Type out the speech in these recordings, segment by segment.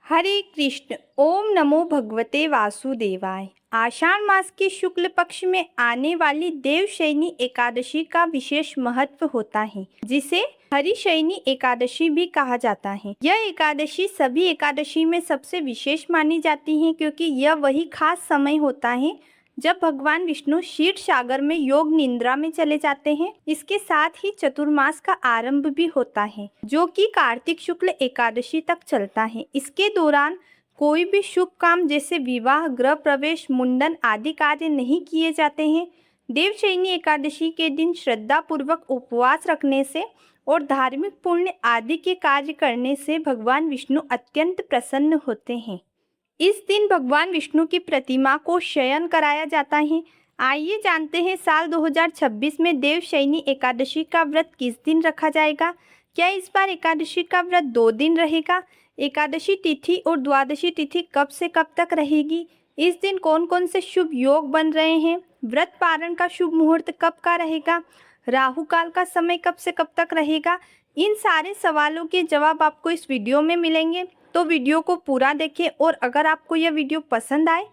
हरे कृष्ण। ओम नमो भगवते वासुदेवाय। आषाढ़ मास के शुक्ल पक्ष में आने वाली देवशयनी एकादशी का विशेष महत्व होता है, जिसे हरिशयनी एकादशी भी कहा जाता है। यह एकादशी सभी एकादशी में सबसे विशेष मानी जाती है, क्योंकि यह वही खास समय होता है जब भगवान विष्णु क्षीर सागर में योग निद्रा में चले जाते हैं। इसके साथ ही चतुर्मास का आरंभ भी होता है, जो कि कार्तिक शुक्ल एकादशी तक चलता है। इसके दौरान कोई भी शुभ काम जैसे विवाह, गृह प्रवेश, मुंडन आदि कार्य नहीं किए जाते हैं। देवशयनी एकादशी के दिन श्रद्धा पूर्वक उपवास रखने से और धार्मिक पुण्य आदि के कार्य करने से भगवान विष्णु अत्यंत प्रसन्न होते हैं। इस दिन भगवान विष्णु की प्रतिमा को शयन कराया जाता है। आइए जानते हैं साल 2026 में देवशयनी एकादशी का व्रत किस दिन रखा जाएगा। क्या इस बार एकादशी का व्रत 2 दिन रहेगा? एकादशी तिथि और द्वादशी तिथि कब से कब तक रहेगी? इस दिन कौन कौन से शुभ योग बन रहे हैं? व्रत पारण का शुभ मुहूर्त कब का रहेगा? राहु काल का समय कब से कब तक रहेगा? इन सारे सवालों के जवाब आपको इस वीडियो में मिलेंगे, तो वीडियो को पूरा देखें। और अगर आपको यह वीडियो पसंद आए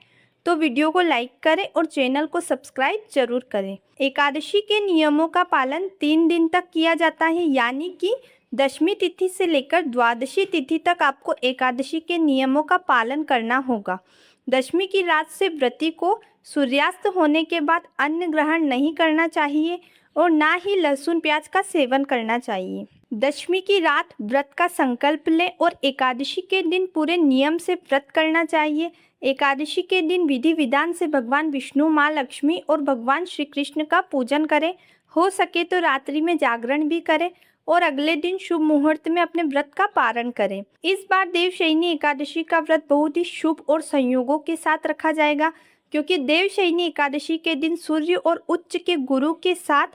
तो वीडियो को लाइक करें और चैनल को सब्सक्राइब जरूर करें। एकादशी के नियमों का पालन 3 दिन तक किया जाता है, यानी कि दशमी तिथि से लेकर द्वादशी तिथि तक आपको एकादशी के नियमों का पालन करना होगा। दशमी की रात से व्रती को सूर्यास्त होने के बाद अन्न ग्रहण नहीं करना चाहिए और ना ही लहसुन प्याज का सेवन करना चाहिए। दशमी की रात व्रत का संकल्प लें और एकादशी के दिन पूरे नियम से व्रत करना चाहिए। एकादशी के दिन विधि विधान से भगवान विष्णु, माँ लक्ष्मी और भगवान श्री कृष्ण का पूजन करें। हो सके तो रात्रि में जागरण भी करें और अगले दिन शुभ मुहूर्त में अपने व्रत का पारण करें। इस बार देवशयनी एकादशी का व्रत बहुत ही शुभ और संयोगों के साथ रखा जाएगा, क्योंकि देवशयनी एकादशी के दिन सूर्य और उच्च के गुरु के साथ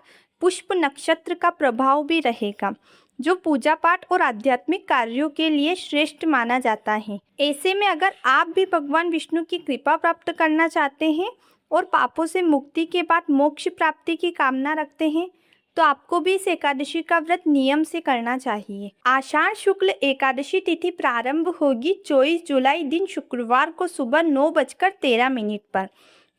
पुष्प नक्षत्र का प्रभाव भी रहेगा, जो पूजा पाठ और आध्यात्मिक कार्यों के लिए श्रेष्ठ माना जाता है। ऐसे में अगर आप भी भगवान विष्णु की कृपा प्राप्त करना चाहते हैं और पापों से मुक्ति के बाद मोक्ष प्राप्ति की कामना रखते हैं, तो आपको भी इस एकादशी का व्रत नियम से करना चाहिए। आषाढ़ शुक्ल एकादशी तिथि प्रारंभ होगी 24 जुलाई दिन शुक्रवार को सुबह 9:13 पर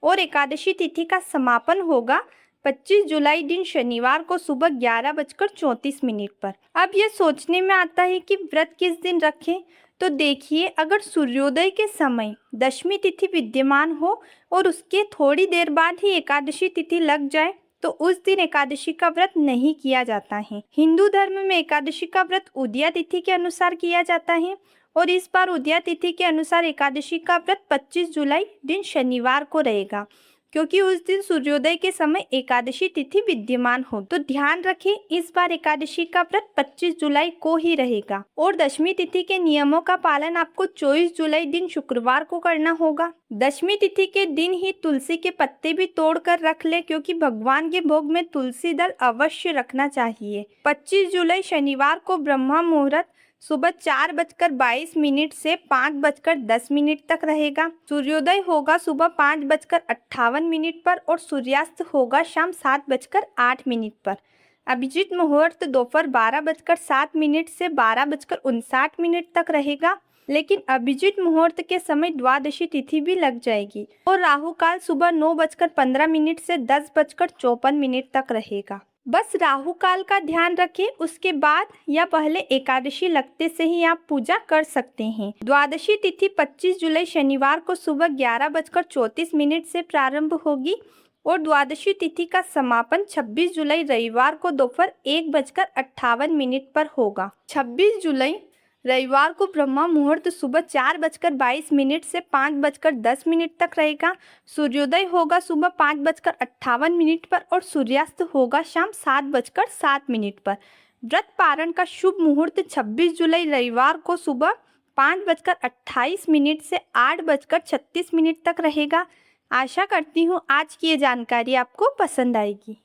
और एकादशी तिथि का समापन होगा 25 जुलाई दिन शनिवार को सुबह 11:34 पर। अब यह सोचने में आता है कि व्रत किस दिन रखें, तो देखिए, अगर सूर्योदय के समय दशमी तिथि विद्यमान हो और उसके थोड़ी देर बाद ही एकादशी तिथि लग जाए, तो उस दिन एकादशी का व्रत नहीं किया जाता है। हिंदू धर्म में एकादशी का व्रत उदया तिथि के अनुसार किया जाता है और इस बार उदया तिथि के अनुसार एकादशी का व्रत 25 जुलाई दिन शनिवार को रहेगा, क्योंकि उस दिन सूर्योदय के समय एकादशी तिथि विद्यमान हो। तो ध्यान रखें, इस बार एकादशी का व्रत 25 जुलाई को ही रहेगा और दशमी तिथि के नियमों का पालन आपको 24 जुलाई दिन शुक्रवार को करना होगा। दशमी तिथि के दिन ही तुलसी के पत्ते भी तोड़कर रख ले, क्योंकि भगवान के भोग में तुलसी दल अवश्य रखना चाहिए। 25 जुलाई शनिवार को ब्रह्म मुहूर्त सुबह 4:22 से 5:10 तक रहेगा। सूर्योदय होगा सुबह 5:58 पर और सूर्यास्त होगा शाम 7:08 पर। अभिजीत मुहूर्त दोपहर 12:07 से 12:59 तक रहेगा, लेकिन अभिजीत मुहूर्त के समय द्वादशी तिथि भी लग जाएगी और राहु काल सुबह 9:15 से 10:54 तक रहेगा। बस राहु काल का ध्यान रखें, उसके बाद या पहले एकादशी लगते से ही आप पूजा कर सकते हैं। द्वादशी तिथि 25 जुलाई शनिवार को सुबह 11:34 से प्रारंभ होगी और द्वादशी तिथि का समापन 26 जुलाई रविवार को दोपहर 1:58 पर होगा। 26 जुलाई रविवार को ब्रह्म मुहूर्त सुबह 4:22 से 5:10 तक रहेगा। सूर्योदय होगा सुबह 5:58 पर और सूर्यास्त होगा शाम 7:07 पर। व्रत पारण का शुभ मुहूर्त 26 जुलाई रविवार को सुबह 5:28 से 8:36 तक रहेगा। आशा करती हूँ आज की ये जानकारी आपको पसंद आएगी।